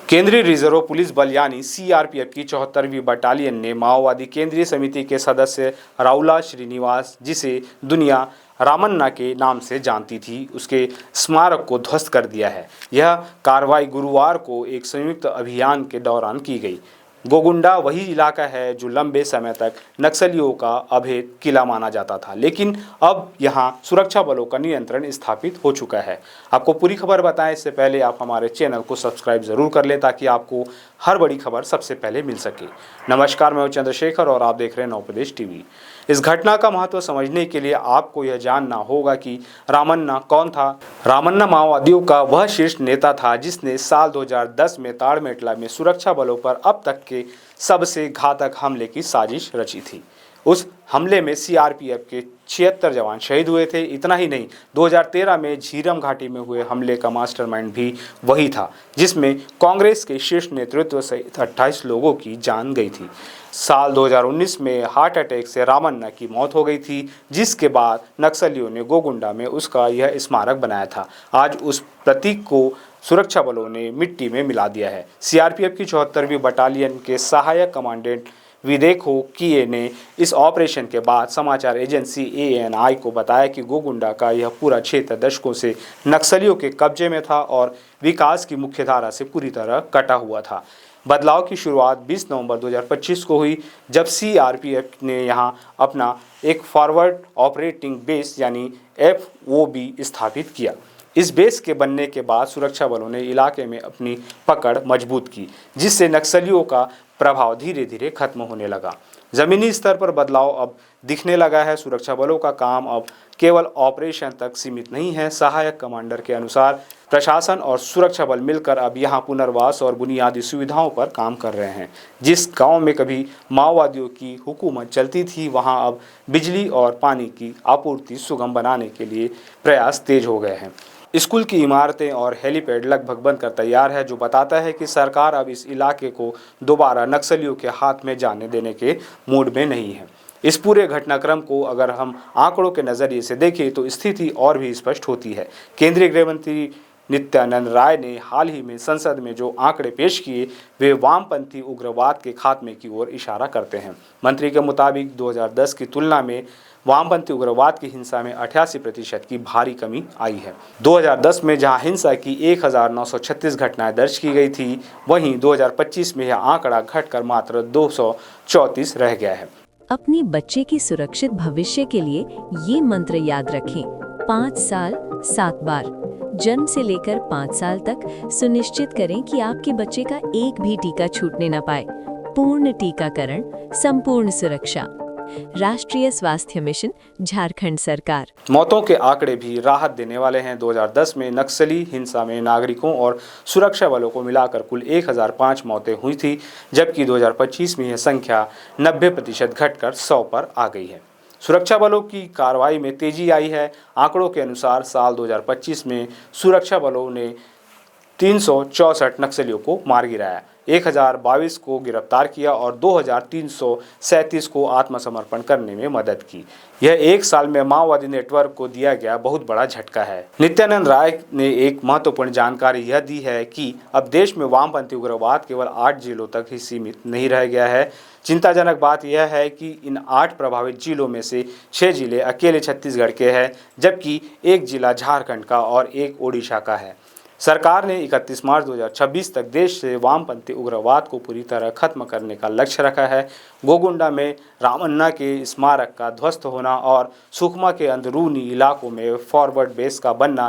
केंद्रीय reserve police बल यानी सीआरपीएफ की 74वीं बटालियन ने माओवादी केंद्रीय समिति के सदस्य राउला श्रीनिवास, जिसे दुनिया रामन्ना के नाम से जानती थी, उसके स्मारक को ध्वस्त कर दिया है। यह कार्रवाई गुरुवार को एक संयुक्त अभियान के दौरान की गई। गोगुंडा वही इलाका है जो लंबे समय तक नक्सलियों का अभेद किला माना जाता था, लेकिन अब यहां सुरक्षा बलों का नियंत्रण स्थापित हो चुका है। आपको पूरी खबर बताएं इससे पहले आप हमारे चैनल को सब्सक्राइब जरूर कर लें ताकि आपको हर बड़ी खबर सबसे पहले मिल सके। नमस्कार, मैं हूं चंद्रशेखर और आप देख रहे हैं नवप्रदेश टीवी। इस घटना का महत्व समझने के लिए आपको यह जानना होगा कि रामन्ना कौन था। रामन्ना माओवादियों का वह शीर्ष नेता था जिसने साल 2010 में ताड़मेटला में सुरक्षा बलों पर अब तक के सबसे घातक हमले की साजिश रची थी। उस हमले में सीआरपीएफ के 76 जवान शहीद हुए थे। इतना ही नहीं, 2013 में झीरम घाटी में हुए हमले का मास्टरमाइंड भी वही था, जिसमें कांग्रेस के शीर्ष नेतृत्व सहित 28 लोगों की जान गई थी। साल 2019 में हार्ट अटैक से रामन्ना की मौत हो गई थी, जिसके बाद नक्सलियों ने गोगुंडा में उसका यह स्मारक बनाया था। आज उस प्रतीक को सुरक्षा बलों ने मिट्टी में मिला दिया है। सीआरपीएफ की 74वीं बटालियन के सहायक कमांडेंट विदेको किए ने इस ऑपरेशन के बाद समाचार एजेंसी एएनआई को बताया कि गोगुंडा का यह पूरा क्षेत्र दशकों से नक्सलियों के कब्जे में था और विकास की मुख्यधारा से पूरी तरह कटा हुआ था। बदलाव की शुरुआत 20 नवंबर 2025 को हुई, जब सीआरपीएफ ने यहां अपना एक फॉरवर्ड ऑपरेटिंग बेस यानी एफओबी स्थापित किया। इस बेस के बनने के बाद सुरक्षा बलों ने इलाके में अपनी पकड़ मजबूत की, जिससे नक्सलियों का प्रभाव धीरे धीरे खत्म होने लगा। जमीनी स्तर पर बदलाव अब दिखने लगा है। सुरक्षा बलों का काम अब केवल ऑपरेशन तक सीमित नहीं है। सहायक कमांडर के अनुसार प्रशासन और सुरक्षा बल मिलकर अब यहां पुनर्वास और बुनियादी सुविधाओं पर काम कर रहे हैं। जिस गांव में कभी माओवादियों की हुकूमत चलती थी, वहां अब बिजली और पानी की आपूर्ति सुगम बनाने के लिए प्रयास तेज हो गए हैं। स्कूल की इमारतें और हेलीपैड लगभग बनकर तैयार है, जो बताता है कि सरकार अब इस इलाके को दोबारा नक्सलियों के हाथ में जाने देने के मूड में नहीं है। इस पूरे घटनाक्रम को अगर हम आंकड़ों के नज़रिए से देखें तो स्थिति और भी स्पष्ट होती है। केंद्रीय गृह मंत्री नित्यानंद राय ने हाल ही में संसद में जो आंकड़े पेश किए, वे वामपंथी उग्रवाद के खात्मे की ओर इशारा करते हैं। मंत्री के मुताबिक 2010 की तुलना में वामपंथी उग्रवाद की हिंसा में 88% की भारी कमी आई है। 2010 में जहां हिंसा की 1936 घटनाएं दर्ज की गई थी, वहीं 2025 में यह आंकड़ा घटकर मात्र 234 रह गया है। अपने बच्चे के सुरक्षित भविष्य के लिए ये मंत्र याद रखें। 5 साल 7 बार। जन्म से लेकर 5 साल तक सुनिश्चित करें कि आपके बच्चे का एक भी टीका छूटने न पाए। पूर्ण टीकाकरण, संपूर्ण सुरक्षा। राष्ट्रीय स्वास्थ्य मिशन, झारखंड सरकार। मौतों के आंकड़े भी राहत देने वाले हैं। 2010 में नक्सली हिंसा में नागरिकों और सुरक्षा बलों को मिलाकर कुल 1005 मौतें हुई थी, जबकि 2025 में यह संख्या 90% घटकर 100 पर आ गई है। सुरक्षा बलों की कार्रवाई में तेजी आई है। आंकड़ों के अनुसार साल 2025 में सुरक्षा बलों ने 364 नक्सलियों को मार गिराया, 1022 को गिरफ्तार किया और 2337 को आत्मसमर्पण करने में मदद की। यह एक साल में माओवादी नेटवर्क को दिया गया बहुत बड़ा झटका है। नित्यानंद राय ने एक महत्वपूर्ण जानकारी यह दी है कि अब देश में वामपंथी उग्रवाद केवल 8 जिलों तक ही सीमित नहीं रह गया है। चिंताजनक बात यह है कि इन 8 प्रभावित जिलों में से 6 जिले अकेले छत्तीसगढ़ के हैं, जबकि एक जिला झारखंड का और एक ओडिशा का है। सरकार ने 31 मार्च 2026 तक देश से वामपंथी उग्रवाद को पूरी तरह खत्म करने का लक्ष्य रखा है। गोगुंडा में रामन्ना के स्मारक का ध्वस्त होना और सुकमा के अंदरूनी इलाकों में फॉरवर्ड बेस का बनना